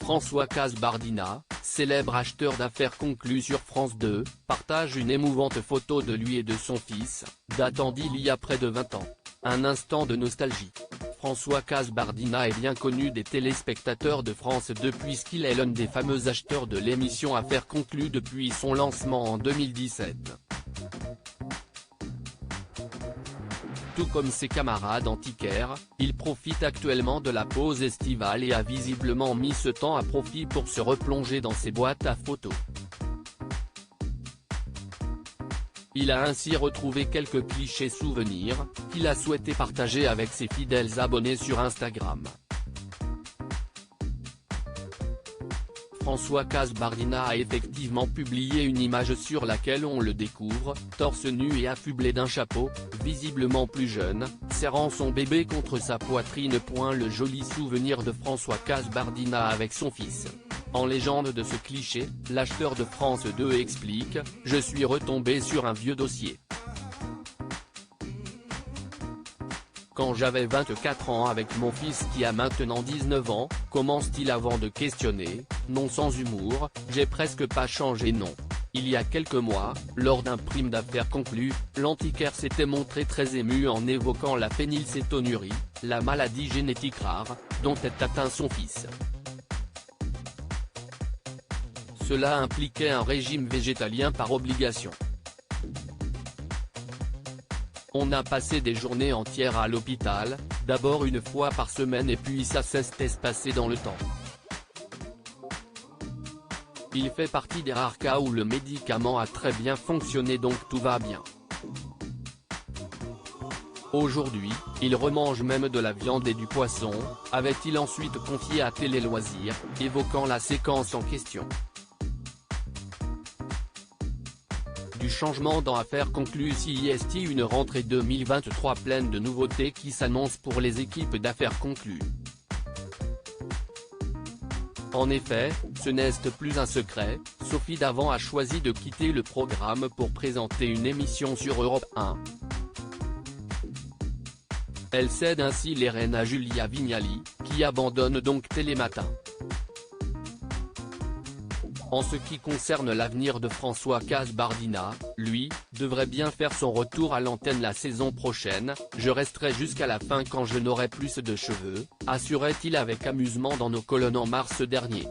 François Kasbardina, célèbre acheteur d'affaires conclu sur France 2, partage une émouvante photo de lui et de son fils, datant d'il y a près de 20 ans. Un instant de nostalgie. François Kasbardina est bien connu des téléspectateurs de France 2 puisqu'il est l'un des fameux acheteurs de l'émission Affaires conclues depuis son lancement en 2017. Tout comme ses camarades antiquaires, il profite actuellement de la pause estivale et a visiblement mis ce temps à profit pour se replonger dans ses boîtes à photos. Il a ainsi retrouvé quelques clichés souvenirs, qu'il a souhaité partager avec ses fidèles abonnés sur Instagram. François Kasbardina a effectivement publié une image sur laquelle on le découvre, torse nu et affublé d'un chapeau, visiblement plus jeune, serrant son bébé contre sa poitrine. Le joli souvenir de François Kasbardina avec son fils. En légende de ce cliché, l'acheteur de France 2 explique « Je suis retombé sur un vieux dossier. Quand j'avais 24 ans avec mon fils qui a maintenant 19 ans, commence-t-il avant de questionner, non sans humour, j'ai presque pas changé non. Il y a quelques mois, lors d'un prime d'affaires conclu, l'antiquaire s'était montré très ému en évoquant la phénylcétonurie, la maladie génétique rare, dont est atteint son fils. Cela impliquait un régime végétalien par obligation. On a passé des journées entières à l'hôpital, d'abord une fois par semaine et puis ça s'est espacé dans le temps. Il fait partie des rares cas où le médicament a très bien fonctionné donc tout va bien. Aujourd'hui, il remange même de la viande et du poisson, avait-il ensuite confié à Télé Loisirs, évoquant la séquence en question. Du changement dans Affaires conclues s'y est une rentrée 2023 pleine de nouveautés qui s'annoncent pour les équipes d'Affaires conclues. En effet, ce n'est plus un secret, Sophie Davant a choisi de quitter le programme pour présenter une émission sur Europe 1. Elle cède ainsi les rênes à Julia Vignali, qui abandonne donc Télématin. En ce qui concerne l'avenir de François Kasbardina, lui, devrait bien faire son retour à l'antenne la saison prochaine, je resterai jusqu'à la fin quand je n'aurai plus de cheveux, assurait-il avec amusement dans nos colonnes en mars dernier.